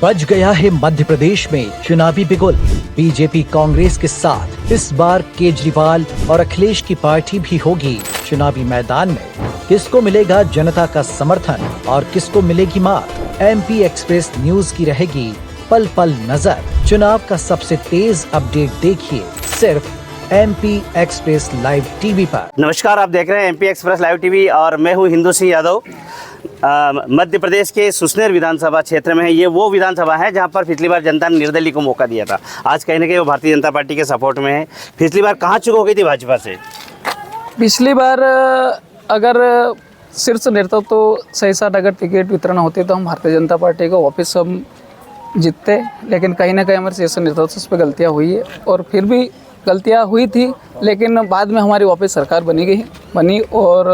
बज गया है मध्य प्रदेश में चुनावी बिगुल। बीजेपी कांग्रेस के साथ इस बार केजरीवाल और अखिलेश की पार्टी भी होगी चुनावी मैदान में। किसको मिलेगा जनता का समर्थन और किसको मिलेगी मात? एमपी एक्सप्रेस न्यूज की रहेगी पल पल नजर। चुनाव का सबसे तेज अपडेट देखिए सिर्फ एमपी एक्सप्रेस लाइव टीवी पर। नमस्कार, आप देख रहे हैं एमपी एक्सप्रेस लाइव टीवी और मैं हूं हिंदू सिंह यादव। मध्य प्रदेश के सुसनेर विधानसभा क्षेत्र में है। ये वो विधानसभा है जहां पर पिछली बार जनता ने निर्दलीय को मौका दिया था। आज कहीं ना कहीं वो भारतीय जनता पार्टी के सपोर्ट में है। पिछली बार कहाँ चुक हो गई थी भाजपा से? पिछली बार अगर शीर्ष नेतृत्व तो सही साथ अगर टिकट वितरण होती तो हम भारतीय जनता पार्टी को वापस हम जीतते, लेकिन कहीं ना कहीं हमारे शीर्ष नेतृत्व से उस पर गलतियाँ हुई है और फिर भी गलतियाँ हुई थी, लेकिन बाद में हमारी वापस सरकार बनी और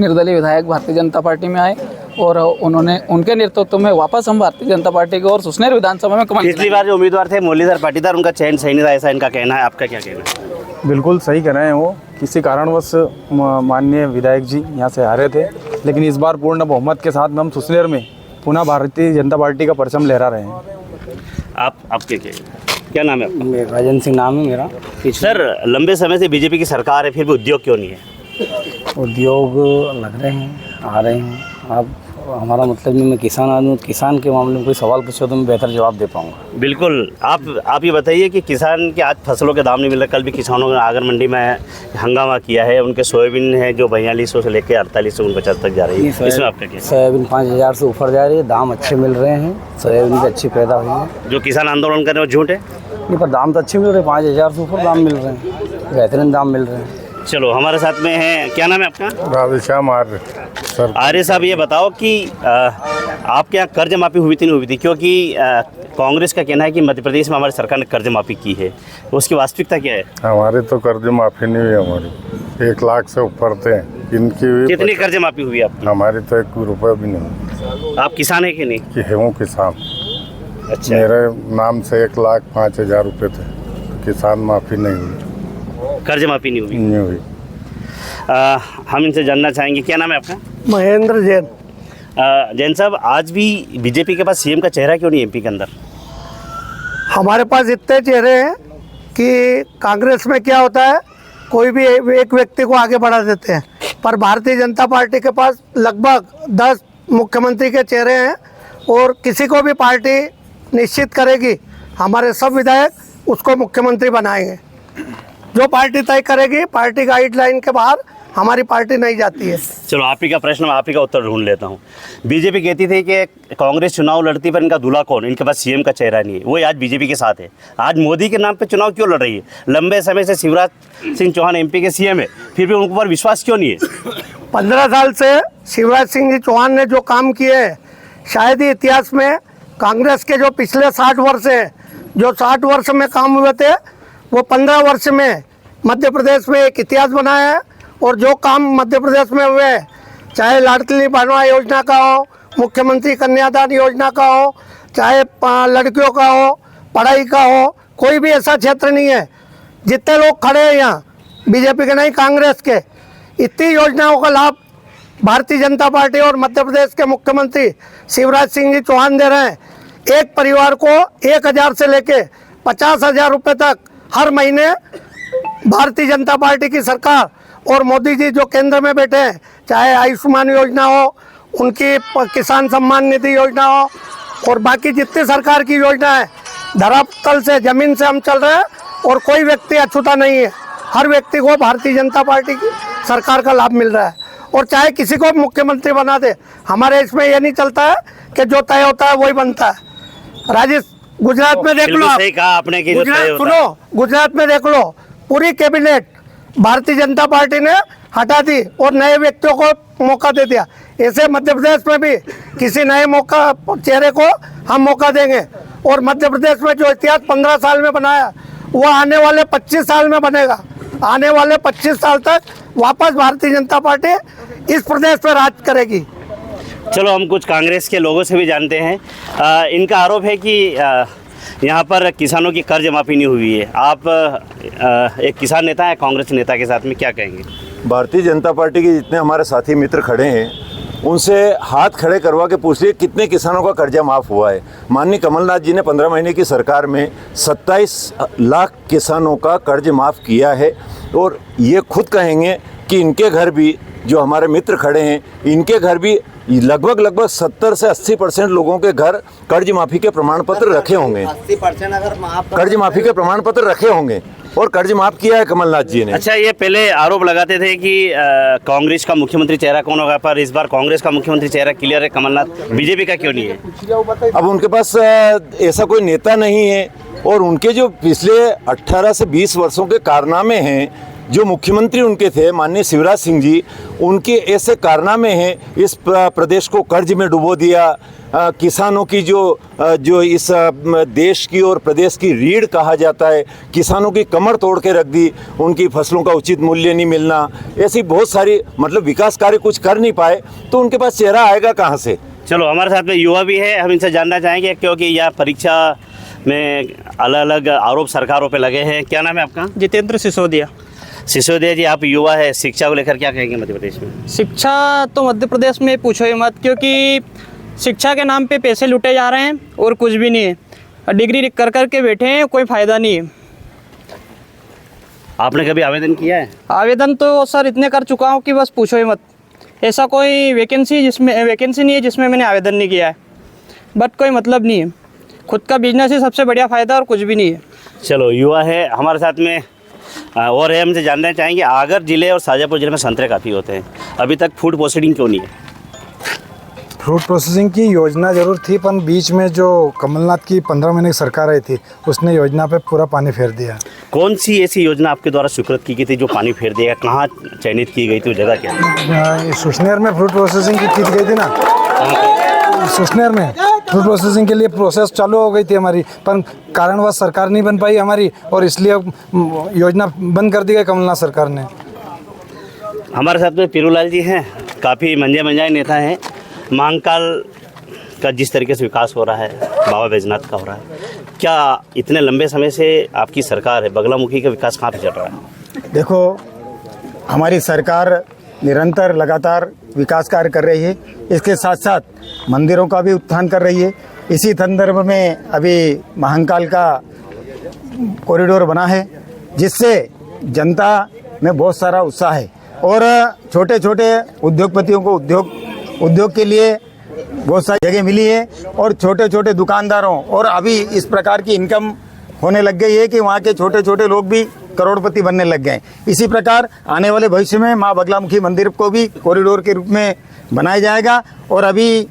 निर्दलीय विधायक भारतीय जनता पार्टी में आए और उन्होंने उनके नेतृत्व में वापस हम भारतीय जनता पार्टी को और सुसनेर विधानसभा में कमान। पिछली बार जो उम्मीदवार थे मुरलीधर पाटीदार, उनका चयन सही नहीं था, ऐसा इनका कहना है। आपका क्या कहना है? बिल्कुल सही कह रहे हैं। वो किसी कारणवश माननीय विधायक जी यहाँ से हारे थे, लेकिन इस बार पूर्ण बहुमत के साथ हम सुसनेर में पुनः भारतीय जनता पार्टी का परचम लहरा रहे हैं। आपके क्या नाम है आपका? राजन सिंह नाम है मेरा। सर, लंबे समय से बीजेपी की सरकार है, फिर भी उद्योग क्यों नहीं है? उद्योग लग रहे हैं, आ रहे हैं। अब हमारा मतलब नहीं, मैं किसान आदमी हूँ। किसान के मामले में कोई सवाल पूछो तो मैं बेहतर जवाब दे पाऊँगा। बिल्कुल। आप ये बताइए कि किसान के आज फसलों के दाम नहीं मिल रहे। कल भी किसानों ने आगर मंडी में हंगामा किया है। उनके सोयाबीन है जो 4200 से लेकर 4849 तक जा रही है। इसमें आपका क्या? सोयाबीन 5000 से ऊपर जा रही है। दाम अच्छे मिल रहे हैं, सोयाबीन भी अच्छी पैदा हुई है। जो किसान आंदोलन कर रहे हैं वो झूठ है? नहीं, पर दाम तो अच्छे मिल रहे हैं। 5000 से ऊपर दाम मिल रहे हैं, बेहतरीन दाम मिल रहे हैं। चलो, हमारे साथ में है, क्या नाम है आपका? राधेश्याम आर्य। सर आर्य साहब, ये बताओ कि आपके यहाँ कर्ज माफी हुई थी नहीं हुई थी? क्योंकि कांग्रेस का कहना है कि मध्य प्रदेश में हमारी सरकार ने कर्ज माफी की है, उसकी वास्तविकता क्या है? हमारी तो कर्ज माफी नहीं हुई। हमारी 1 लाख से ऊपर थे। इनकी कितनी कर्ज माफी हुई आपकी? हमारी तो 1 रुपया भी नहीं। आप किसान है कि नहीं? कि हूँ किसान। अच्छा। मेरे नाम से 1,05,000 रुपये थे। किसान माफी नहीं हुई, कर्ज माफी नहीं हुई। नहीं हुई। हम इनसे जानना चाहेंगे, क्या नाम है आपका? महेंद्र जैन। जैन साहब, आज भी बीजेपी के पास सीएम का चेहरा क्यों नहीं एमपी के अंदर? हमारे पास इतने चेहरे हैं कि कांग्रेस में क्या होता है, कोई भी एक व्यक्ति को आगे बढ़ा देते हैं, पर भारतीय जनता पार्टी के पास लगभग 10 मुख्यमंत्री के चेहरे हैं और किसी को भी पार्टी निश्चित करेगी, हमारे सब विधायक उसको मुख्यमंत्री बनाएंगे। जो पार्टी तय करेगी, पार्टी गाइडलाइन के बाहर हमारी पार्टी नहीं जाती है। चलो, आप ही का प्रश्न, मैं आप ही का उत्तर ढूंढ लेता हूँ। बीजेपी कहती थी कि कांग्रेस चुनाव लड़ती पर इनका दूल्हा कौन, इनके पास सीएम का चेहरा नहीं है। वो आज बीजेपी के साथ है। आज मोदी के नाम पे चुनाव क्यों लड़ रही है? लंबे समय से शिवराज सिंह चौहान एमपी के सीएम है, फिर भी उनके ऊपर विश्वास क्यों नहीं है? 15 साल से शिवराज सिंह जी चौहान ने जो काम किए हैं, शायद ही इतिहास में कांग्रेस के जो पिछले 60 वर्ष हैं, जो 60 वर्ष में काम हुए थे, वो 15 वर्ष में मध्य प्रदेश में एक इतिहास बनाया है। और जो काम मध्य प्रदेश में हुए, चाहे लाडली बहनों योजना का हो, मुख्यमंत्री कन्यादान योजना का हो, चाहे लड़कियों का हो, पढ़ाई का हो, कोई भी ऐसा क्षेत्र नहीं है। जितने लोग खड़े हैं यहाँ, बीजेपी के नहीं कांग्रेस के, इतनी योजनाओं का लाभ भारतीय जनता पार्टी और मध्य प्रदेश के मुख्यमंत्री शिवराज सिंह जी चौहान दे रहे हैं। एक परिवार को 1000 से लेके 50,000 रुपये तक हर महीने भारतीय जनता पार्टी की सरकार और मोदी जी जो केंद्र में बैठे हैं, चाहे आयुष्मान योजना हो, उनकी किसान सम्मान निधि योजना हो और बाकी जितनी सरकार की योजना है, धरातल से ज़मीन से हम चल रहे हैं और कोई व्यक्ति अछूता नहीं है। हर व्यक्ति को भारतीय जनता पार्टी की सरकार का लाभ मिल रहा है और चाहे किसी को मुख्यमंत्री बना दे, हमारे इसमें ये नहीं चलता है कि जो तय होता है वही बनता है। गुजरात में देख लो, सही कहा आपने कि सुनो, गुजरात में देख लो, पूरी कैबिनेट भारतीय जनता पार्टी ने हटा दी और नए व्यक्तियों को मौका दे दिया। ऐसे मध्य प्रदेश में भी किसी नए चेहरे को हम मौका देंगे और मध्य प्रदेश में जो इतिहास 15 साल में बनाया, वो आने वाले 25 साल में बनेगा। आने वाले 25 साल तक वापस भारतीय जनता पार्टी इस प्रदेश पर राज करेगी। चलो, हम कुछ कांग्रेस के लोगों से भी जानते हैं। इनका आरोप है कि यहाँ पर किसानों की कर्ज माफ़ी नहीं हुई है। आप एक किसान नेता है, कांग्रेस नेता के साथ में क्या कहेंगे? भारतीय जनता पार्टी के जितने हमारे साथी मित्र खड़े हैं, उनसे हाथ खड़े करवा के पूछ लिए कितने किसानों का कर्जा माफ़ हुआ है। माननीय कमलनाथ जी ने 15 महीने की सरकार में 27 लाख किसानों का कर्ज माफ़ किया है और ये खुद कहेंगे कि इनके घर भी, जो हमारे मित्र खड़े हैं, इनके घर भी लगभग 70 से 80% लोगों के घर कर्ज माफ़ी के प्रमाण पत्र रखे होंगे। 80% अगर माफ कर्ज माफ़ी के प्रमाण पत्र रखे होंगे और कर्ज माफ़ किया है कमलनाथ जी ने। अच्छा, ये पहले आरोप लगाते थे कि कांग्रेस का मुख्यमंत्री चेहरा कौन होगा, पर इस बार कांग्रेस का मुख्यमंत्री चेहरा क्लियर है कमलनाथ, बीजेपी का क्यों नहीं है? अब उनके पास ऐसा कोई नेता नहीं है और उनके जो पिछले 18 से 20 वर्षों के कारनामे हैं, जो मुख्यमंत्री उनके थे माननीय शिवराज सिंह जी, उनके ऐसे कारनामे हैं, इस प्रदेश को कर्ज में डुबो दिया, किसानों की जो इस देश की और प्रदेश की रीढ़ कहा जाता है, किसानों की कमर तोड़ के रख दी, उनकी फसलों का उचित मूल्य नहीं मिलना, ऐसी बहुत सारी मतलब विकास कार्य कुछ कर नहीं पाए, तो उनके पास चेहरा आएगा कहाँ से? चलो, हमारे साथ में युवा भी है, हम इनसे जानना चाहेंगे क्योंकि यह परीक्षा में अलग अलग आरोप सरकारों पे लगे हैं। क्या नाम है आपका? जितेंद्र सिसोदिया। सिसोदिया जी, आप युवा है, शिक्षा को लेकर क्या कहेंगे मध्य प्रदेश में? शिक्षा तो मध्य प्रदेश में पूछो ही मत, क्योंकि शिक्षा के नाम पे पैसे लूटे जा रहे हैं और कुछ भी नहीं है। डिग्री कर कर के बैठे हैं, कोई फ़ायदा नहीं है। आपने कभी आवेदन किया है? आवेदन तो सर इतने कर चुका हूँ कि बस पूछो ही मत। ऐसा कोई वैकेंसी नहीं है जिसमें मैंने आवेदन नहीं किया है, बट कोई मतलब नहीं है। खुद का बिजनेस ही सबसे बढ़िया फ़ायदा और कुछ भी नहीं है। चलो, युवा है हमारे साथ में और है, हमसे जानना चाहेंगे आगर जिले और शाजापुर जिले में संतरे काफ़ी होते हैं, अभी तक फूड प्रोसेसिंग क्यों नहीं है? फ्रूट प्रोसेसिंग की योजना जरूर थी, पर बीच में जो कमलनाथ की 15 महीने की सरकार आई थी, उसने योजना पे पूरा पानी फेर दिया। कौन सी ऐसी योजना आपके द्वारा स्वीकृत की गई थी जो पानी फेर देगा? कहाँ चयनित की गई थी, वो जगह क्या है? सुशनेर में फ्रूट प्रोसेसिंग की गई थी ना, सुशनेर में फ्रूट प्रोसेसिंग के लिए प्रोसेस चालू हो गई थी हमारी, पर कारणवश सरकार नहीं बन पाई हमारी और इसलिए योजना बंद कर दी गई कमलनाथ सरकार ने। हमारे साथ में पीरूलाल जी हैं, काफ़ी मंझे नेता हैं। महाकाल का जिस तरीके से विकास हो रहा है, बाबा बैजनाथ का हो रहा है, क्या इतने लंबे समय से आपकी सरकार है, बगलामुखी का विकास कहाँ पे चल रहा है? देखो, हमारी सरकार निरंतर लगातार विकास कार्य कर रही है, इसके साथ साथ मंदिरों का भी उत्थान कर रही है। इसी संदर्भ में अभी महाकाल का कॉरिडोर बना है, जिससे जनता में बहुत सारा उत्साह है और छोटे छोटे उद्योगपतियों को उद्योग के लिए बहुत सारी जगह मिली है और छोटे छोटे दुकानदारों और अभी इस प्रकार की इनकम होने लग गई है कि वहाँ के छोटे छोटे लोग भी करोड़पति बनने लग गए। इसी प्रकार आने वाले भविष्य में माँ बगलामुखी मंदिर को भी कॉरिडोर के रूप में बनाया जाएगा और अभी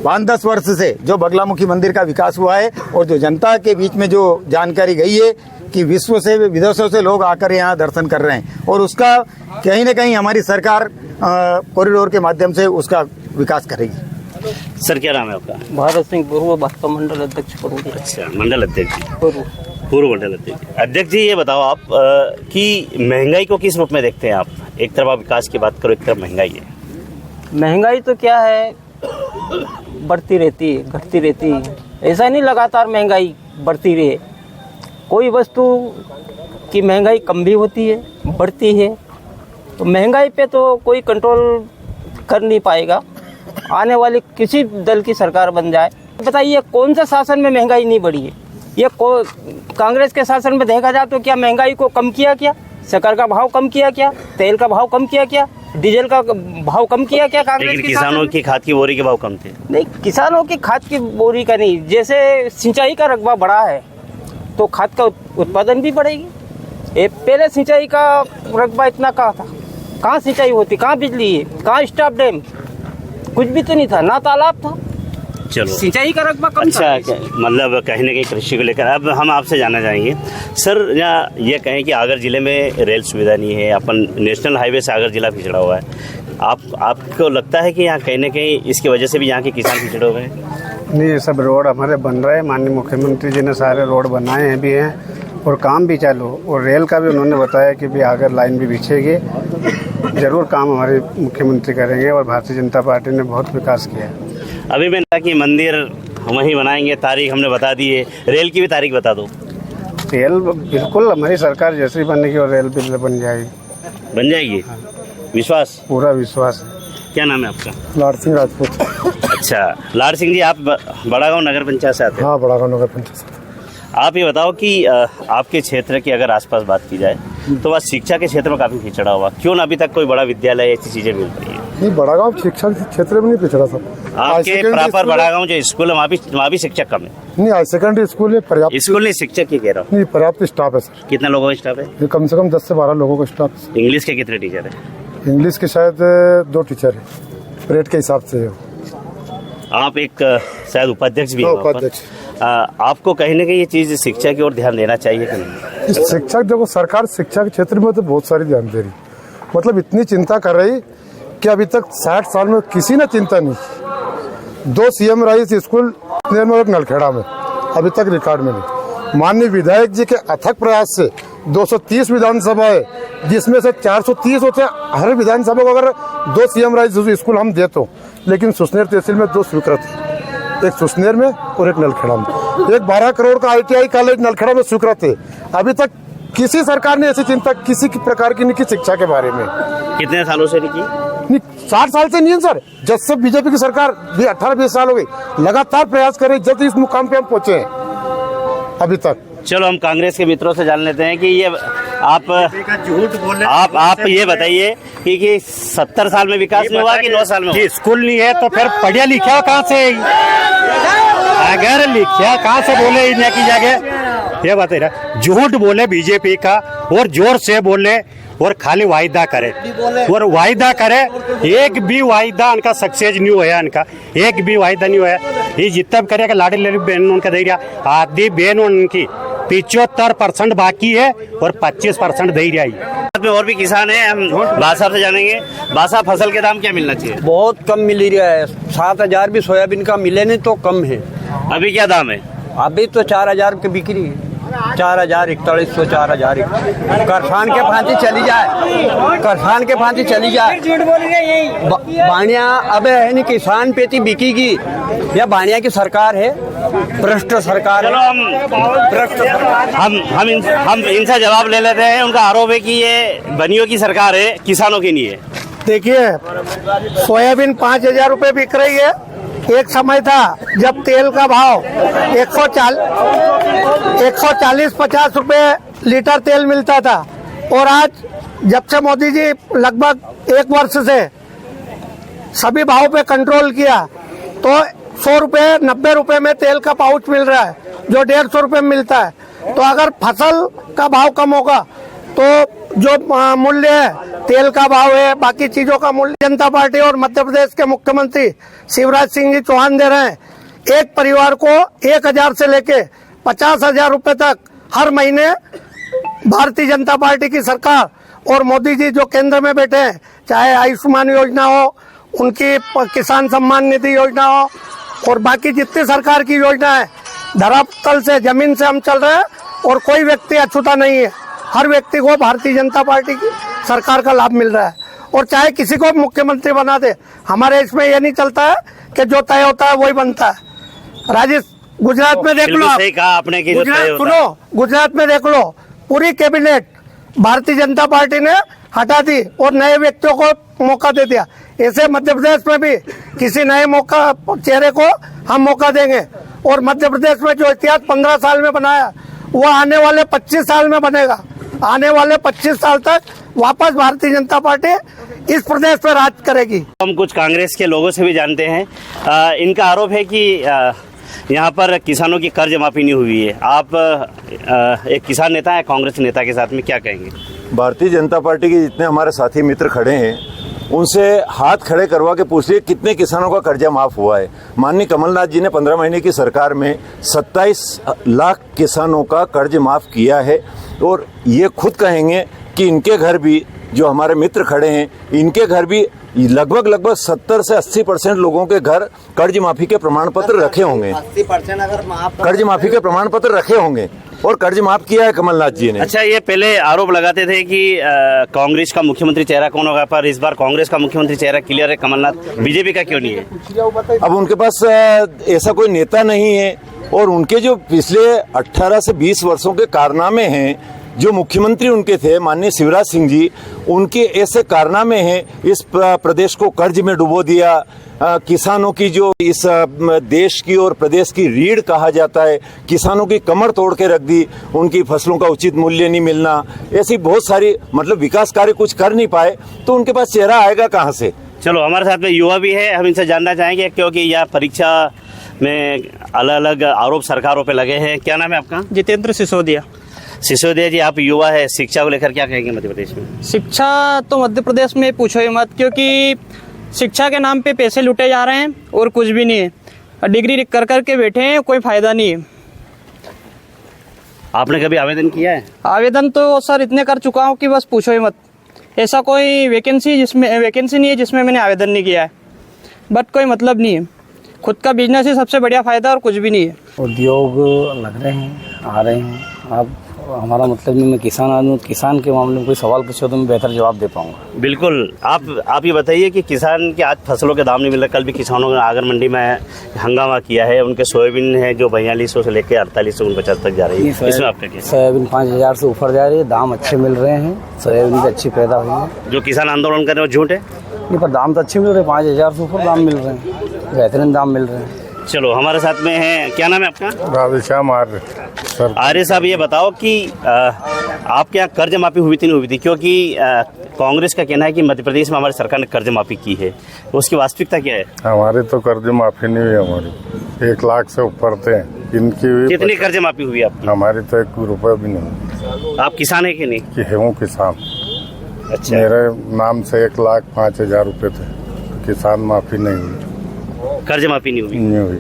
5-10 वर्ष से जो बगलामुखी मंदिर का विकास हुआ है और जो जनता के बीच में जो जानकारी गई है कि विश्व से विदेशों से लोग आकर यहाँ दर्शन कर रहे हैं और उसका कहीं न कहीं हमारी सरकार कॉरिडोर के माध्यम से उसका विकास करेगी। सर, क्या नाम है आपका? भारत सिंह पूर्व भाजपा मंडल अध्यक्ष। अच्छा, मंडल अध्यक्ष, पूर्व मंडल अध्यक्ष। अध्यक्ष जी, ये बताओ आप कि महंगाई को किस रूप में देखते हैं आप? एक तरफ आप विकास की बात करो, एक तरफ महंगाई है। महंगाई तो क्या है, बढ़ती रहती है, घटती रहती है। ऐसा नहीं लगातार महंगाई बढ़ती रहे। कोई वस्तु की महंगाई कम भी होती है, बढ़ती है। तो महंगाई पे तो कोई कंट्रोल कर नहीं पाएगा। आने वाली किसी दल की सरकार बन जाए, बताइए कौन सा शासन में महंगाई नहीं बढ़ी है? ये कांग्रेस के शासन में देखा जाए तो क्या महंगाई को कम किया क्या? शक्कर का भाव कम किया क्या? तेल का भाव कम किया क्या? डीजल का भाव कम किया क्या? कांग्रेस लेकिन किसानों की खाद की बोरी के भाव कम थे। नहीं, किसानों की खाद की बोरी का नहीं, जैसे सिंचाई का रकबा बढ़ा है तो खाद का उत्पादन भी बढ़ेगी। पहले सिंचाई का रकबा इतना कहाँ था? कहाँ सिंचाई होती, कहाँ बिजली है, कहाँ स्टॉप डैम, कुछ भी तो नहीं था, ना तालाब था। चलो, सिंचाई का रकबा कम अच्छा, मतलब कहीं ना कहीं कृषि को लेकर अब हम आपसे जानना चाहेंगे सर, ये कहें कि आगर जिले में रेल सुविधा नहीं है, अपन नेशनल हाईवे से आगर जिला पिछड़ा हुआ है, आपको लगता है कि यहाँ कहीं ना कहीं इसकी वजह से भी यहाँ के किसान पिछड़े हुए हैं? नहीं, ये सब रोड हमारे बन रहे हैं। माननीय मुख्यमंत्री जी ने सारे रोड बनाए हैं भी हैं और काम भी चालू, और रेल का भी उन्होंने बताया कि भी आगर लाइन भी बिछेगी। जरूर काम हमारे मुख्यमंत्री करेंगे और भारतीय जनता पार्टी ने बहुत विकास किया है। अभी मैंने कि मंदिर वहीं बनाएंगे, तारीख हमने बता दी है, रेल की भी तारीख बता दो। रेल बिल्कुल हमारी सरकार जैसे ही बनेगी और रेल बिल बन जाएगी। बन जाएगी? विश्वास? पूरा विश्वास है। क्या नाम है आपका? लाड़ सिंह राजपूत। अच्छा, लाड़ सिंह जी, आप बड़ागांव नगर पंचायत से आते हैं? हाँ, बड़ागांव नगर पंचायत। आप ये बताओ कि आपके क्षेत्र की अगर आसपास बात की जाए तो वह शिक्षा के क्षेत्र में काफी पिछड़ा हुआ, क्यों ना अभी तक कोई बड़ा विद्यालय ऐसी चीजें मिल रही है? नहीं, बड़ागांव शिक्षा के क्षेत्र में नहीं पिछड़ा सब। आपके प्रॉपर बड़ागांव जो स्कूल है वहाँ भी शिक्षक कम है? नहीं, हाई सेकेंडरी स्कूल है, पर्याप्त स्कूल नहीं, शिक्षक की कह रहा हूँ। नहीं, पर्याप्त स्टाफ है सर। कितना लोगों का स्टाफ है? ये कम से कम 10 से 12 लोगों का स्टाफ है। इंग्लिश के कितने टीचर है? इंग्लिश के शायद 2 टीचर है, रेट के हिसाब से। आप एक शायद उपाध्यक्ष भी हैं वहाँ पर। उपाध्यक्ष। आपको कहीं ना कहीं ये चीज शिक्षा की ओर ध्यान देना चाहिए कि नहीं? शिक्षा, देखो सरकार शिक्षा के क्षेत्र में तो बहुत सारी ध्यान दे रही, मतलब इतनी चिंता कर रही कि अभी तक 60 साल में किसी ने चिंता नहीं की। 2 CM रही इस स्कूल में, एक नलखेड़ा में, अभी तक रिकॉर्ड में नहीं। माननीय विधायक जी के अथक प्रयास से 230 विधानसभा है, जिसमें से 430 होते हैं। हर विधानसभा को अगर 2 CM रही स्कूल हम दे तो, लेकिन सुसनेर तहसील में 2 स्वीकृत है, एक सुसनेर में और एक नलखेड़ा में। एक 12 करोड़ का ITI कॉलेज नलखेड़ा में स्वीकृत है। अभी तक किसी सरकार ने ऐसी चिंता किसी की प्रकार की नहीं की शिक्षा के बारे में। कितने सालों से नहीं की? नहीं, 60 साल से नहीं है सर। जब से बीजेपी की सरकार 18-20 साल हो गई, लगातार प्रयास कर रही, जब इस मुकाम पे हम पहुंचे हैं अभी तक। चलो हम कांग्रेस के मित्रों से जान लेते हैं कि ये आप झूठ बोल रहे हैं। आप ये बताइए कि 70 साल में विकास नहीं हुआ कि 9 साल में? स्कूल नहीं है तो फिर पढ़िया लिखा कहाँ से? अगर लिखा कहाँ से बोले इंडिया की जगह? ये बता रहा, झूठ बोले बीजेपी का और जोर से बोले और खाली वायदा करे और वायदा करे। एक भी वायदा उनका सक्सेस नहीं हुआ, उनका एक भी वायदा नहीं हुआ। ये जितना भी करेगा लाड़ी लड़ी बहन उनका दे रहा, आधी बहन उनकी 75% बाकी है और 25% दे रहा है। और भी किसान है, हम बादशाह से जानेंगे। बादशाह, फसल के दाम क्या मिलना चाहिए? बहुत कम मिल रहा है। 7,000 भी सोयाबीन का मिले नहीं तो कम है। अभी क्या दाम है? अभी तो 4,000 की बिक्री है। 4,000, 4100, 4,000। करसान के फांसी चली जाए, करसान के फांसी चली जाए। बाणिया अब है नहीं, किसान पेटी बिकेगी या बाणिया की सरकार है? भ्रष्ट सरकार है। हम इनसे जवाब ले लेते हैं। उनका आरोप है कि ये बनियों की सरकार है, किसानों की नहीं है। देखिए, सोयाबीन 5,000 रुपये बिक रही है। एक समय था जब तेल का भाव 140-50 रुपये लीटर तेल मिलता था, और आज जब से मोदी जी लगभग 1 वर्ष से सभी भाव पे कंट्रोल किया तो 100 रुपये 90 रुपये में तेल का पाउच मिल रहा है, जो 150 रुपये में मिलता है। तो अगर फसल का भाव कम होगा तो जो मूल्य है, तेल का भाव है, बाकी चीजों का मूल्य, जनता पार्टी और मध्य प्रदेश के मुख्यमंत्री शिवराज सिंह जी चौहान दे रहे हैं। एक परिवार को 1,000 से लेके 50,000 रुपए तक हर महीने भारतीय जनता पार्टी की सरकार और मोदी जी जो केंद्र में बैठे हैं, चाहे आयुष्मान योजना हो, उनकी किसान सम्मान निधि योजना हो, और बाकी जितनी सरकार की योजना है, धरातल से, जमीन से हम चल रहे हैं और कोई व्यक्ति अछूता नहीं है। हर व्यक्ति को भारतीय जनता पार्टी की सरकार का लाभ मिल रहा है, और चाहे किसी को मुख्यमंत्री बना दे, हमारे इसमें ये नहीं चलता है कि जो तय होता है वही बनता है। गुजरात में देख लो, सही कहा आपने कि सुनो, गुजरात में देख लो, पूरी कैबिनेट भारतीय जनता पार्टी ने हटा दी और नए व्यक्तियों को मौका दे दिया। ऐसे मध्य प्रदेश में भी किसी नए चेहरे को हम मौका देंगे, और मध्य प्रदेश में जो इतिहास 15 साल में बनाया वो आने वाले 25 साल में बनेगा। आने वाले 25 साल तक वापस भारतीय जनता पार्टी इस प्रदेश पर राज करेगी। हम कुछ कांग्रेस के लोगों से भी जानते हैं। इनका आरोप है कि यहाँ पर किसानों की कर्ज माफी नहीं हुई है। आप एक किसान नेता है, कांग्रेस नेता के साथ में क्या कहेंगे? भारतीय जनता पार्टी के जितने हमारे साथी मित्र खड़े हैं, उनसे हाथ खड़े करवा के पूछिए कितने किसानों का कर्जा माफ हुआ है। माननीय कमलनाथ जी ने 15 महीने की सरकार में 27 लाख किसानों का कर्ज माफ किया है, और ये खुद कहेंगे कि इनके घर भी, जो हमारे मित्र खड़े हैं, इनके घर भी लगभग 70 से 80% लोगों के घर कर्ज माफी के प्रमाण पत्र रखे होंगे। 80% अगर कर्ज माफी के प्रमाण पत्र रखे होंगे और कर्ज माफ किया है कमलनाथ जी ने। अच्छा, ये पहले आरोप लगाते थे कि कांग्रेस का मुख्यमंत्री चेहरा कौन होगा, पर इस बार कांग्रेस का मुख्यमंत्री चेहरा क्लियर है, कमलनाथ। बीजेपी का क्यों नहीं है? अब उनके पास ऐसा कोई नेता नहीं है, और उनके जो पिछले 18 से 20 वर्षों के कारनामे हैं जो मुख्यमंत्री उनके थे माननीय शिवराज सिंह जी, उनके ऐसे कारनामे हैं, इस प्रदेश को कर्ज में डुबो दिया, किसानों की जो इस देश की और प्रदेश की रीढ़ कहा जाता है, किसानों की कमर तोड़ के रख दी, उनकी फसलों का उचित मूल्य नहीं मिलना, ऐसी बहुत सारी मतलब विकास कार्य कुछ कर नहीं पाए, तो उनके पास चेहरा आएगा कहाँ से। चलो, हमारे साथ में युवा भी है, हम इनसे जानना चाहेंगे क्योंकि यह परीक्षा में अलग अलग आरोप सरकारों पे लगे हैं। क्या नाम है आपका? जितेंद्र सिसोदिया। सिसोदिया जी, आप युवा है, शिक्षा को लेकर क्या कहेंगे मध्य प्रदेश में? शिक्षा तो मध्य प्रदेश में पूछो ही मत, क्योंकि शिक्षा के नाम पे पैसे लूटे जा रहे हैं और कुछ भी नहीं है। डिग्री कर करके बैठे हैं, कोई फायदा नहीं है। आपने कभी आवेदन किया है? आवेदन तो सर इतने कर चुका हूँ कि बस पूछो ही मत। ऐसा कोई वैकेंसी नहीं है जिसमें मैंने आवेदन नहीं किया है, बट कोई मतलब नहीं है। खुद का बिजनेस ही सबसे बढ़िया फायदा और कुछ भी नहीं है। उद्योग लग रहे हैं, आ रहे हैं। अब हमारा मतलब नहीं, मैं किसान आदमी हूँ, किसान के मामले में कोई सवाल पूछो तो मैं बेहतर जवाब दे पाऊंगा। बिल्कुल। आप ये बताइए कि किसान के आज फसलों के दाम नहीं मिल रहे। कल भी किसानों ने आगर मंडी में हंगामा किया है। उनके सोयाबीन है जो 4200 से लेकर 4849 तक जा रही है, इसमें आपका क्या? सोयाबीन 5000 से ऊपर जा रही है, दाम अच्छे मिल रहे हैं, सोयाबीन भी अच्छी पैदा हुई है। जो किसान आंदोलन कर रहे हैं वो झूठ है? नहीं, पर दाम तो अच्छे मिल रहे हैं, 5000 से ऊपर दाम मिल रहे हैं, बेहतरीन दाम मिल रहे हैं। चलो, हमारे साथ में है, क्या नाम है आपका? राधेश्याम आर्य। सर आर्य साहब, ये बताओ कि आपके यहाँ कर्ज माफी हुई थी नहीं हुई थी? क्योंकि कांग्रेस का कहना है कि मध्य प्रदेश में हमारी सरकार ने कर्ज माफी की है, उसकी वास्तविकता क्या है? हमारी तो कर्ज माफी नहीं हुई, हमारी 1 लाख से ऊपर थे। इनकी हुई। कितनी कर्ज माफी हुई आपकी? हमारी तो 1 रुपये भी नहीं। आप किसान है कि नहीं? कि हूँ किसान। अच्छा। मेरे नाम से 1,05,000 रुपये थे, किसान माफी नहीं हुई, कर्ज माफी नहीं हुई। नहीं हुई।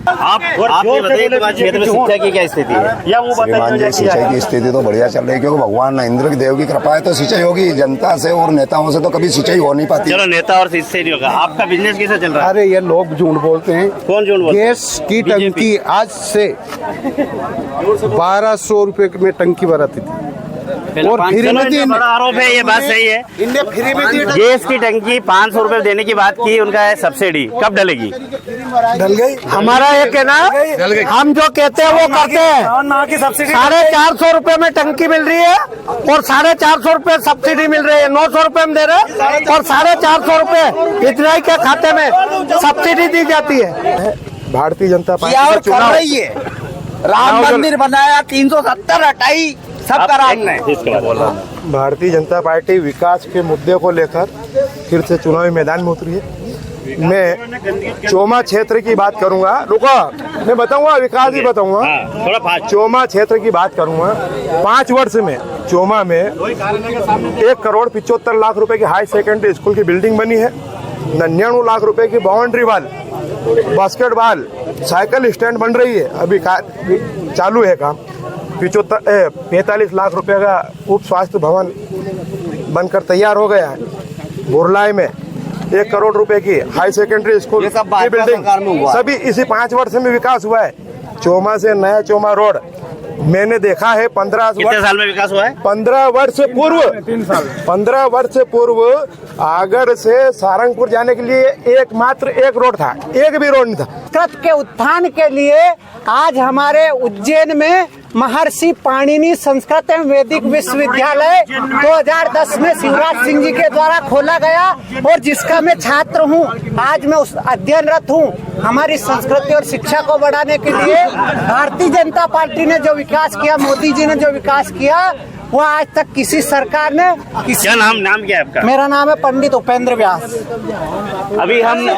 आप ये बताइए तुम्हारे क्षेत्र में शिक्षा की क्या स्थिति है? या वो बताइए। सिंचाई की स्थिति तो बढ़िया चल रही है, क्योंकि भगवान इंद्र की देव की कृपा है तो सिंचाई होगी। जनता से और नेताओं से तो कभी सिंचाई हो नहीं पाती। चलो, नेता और इससे नहीं होगा। आपका बिजनेस कैसा चल रहा है? अरे ये लोग झूठ बोलते हैं। कौन झूठ बोलते हैं? गैस की टंकी आज से 1200 रुपए में टंकी भराती थी और फ्री में दी। बड़ा आरोप है, ये बात सही है। इनने फ्री में दी। गैस की टंकी 500 रुपए देने की बात की, उनका है सब्सिडी। कब डलेगी? डल गई। हमारा एक है ना, हम जो कहते हैं वो करते हैं। 450 रुपए में टंकी मिल रही है और 450 रुपए सब्सिडी मिल रही है। 900 रुपए में दे रहे हैं और 450 रुपए इतना ही के खाते में सब्सिडी दी जाती है। भारतीय जनता पार्टी कर रही है। राम मंदिर बनाया, 370 हटाई, सब करा हमने। भारतीय जनता पार्टी विकास के मुद्दे को लेकर फिर से चुनावी मैदान में उतरी है। मैं चोमा क्षेत्र की बात करूंगा। रुको, मैं बताऊंगा, विकास ही बताऊंगा। चोमा क्षेत्र की बात करूंगा। 5 वर्ष में चोमा में 1,75,00,000 रुपए की हाई सेकेंडरी स्कूल की बिल्डिंग बनी है। 99 लाख रुपए की boundary wall, basketball, cycle stand बन रही है, अभी चालू है काम। 45 लाख रुपए का उप स्वास्थ्य भवन बनकर तैयार हो गया है। बुरलाई में 1 करोड़ रुपए की हाई सेकेंडरी स्कूल की बिल्डिंग, सभी इसी 5 वर्ष में विकास हुआ है। चोमा से नया चोमा रोड मैंने देखा है 15 साल में विकास हुआ है। 15 वर्ष पूर्व 15 वर्ष पूर्व आगर से सारंगपुर जाने के लिए एकमात्र एक रोड था, एक भी रोड नहीं था। संस्कृत के उत्थान के लिए आज हमारे उज्जैन में महर्षि पाणिनि संस्कृत एवं वैदिक विश्वविद्यालय 2010 में शिवराज सिंह जी के द्वारा खोला गया और जिसका मैं छात्र हूँ। आज मैं उस अध्ययनरत हूँ। हमारी संस्कृति और शिक्षा को बढ़ाने के लिए भारतीय जनता पार्टी ने जो विकास किया, मोदी जी ने जो विकास किया, वो आज तक किसी सरकार ने क्या नाम क्या है आपका? मेरा नाम है पंडित उपेंद्र व्यास। अभी हम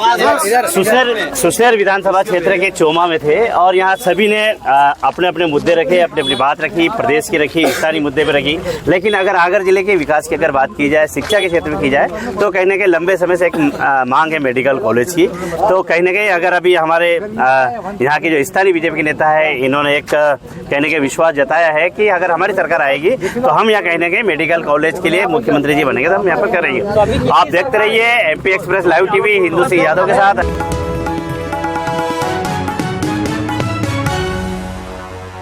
सुसनेर विधानसभा क्षेत्र के चोमा में थे और यहाँ सभी ने अपने अपने मुद्दे रखे, अपनी अपनी बात रखी, प्रदेश की रखी, स्थानीय मुद्दे पे रखी। लेकिन अगर आगर जिले के विकास की अगर बात की जाए, शिक्षा के क्षेत्र में की जाए, तो कहीं ना कहीं लंबे समय से एक मांग है मेडिकल कॉलेज की। तो कहीं ना कहीं अगर अभी हमारे यहाँ के जो स्थानीय बीजेपी के नेता है, इन्होंने एक कहने के विश्वास जताया है कि अगर हमारी सरकार आएगी तो हम यहाँ कहीं ना कहीं मेडिकल कॉलेज के लिए मुख्यमंत्री जी बनेंगे, तो हम यहाँ पर करेंगे। आप देखते रहिए MP express live TV, Hindu Singh Yadav के साथ।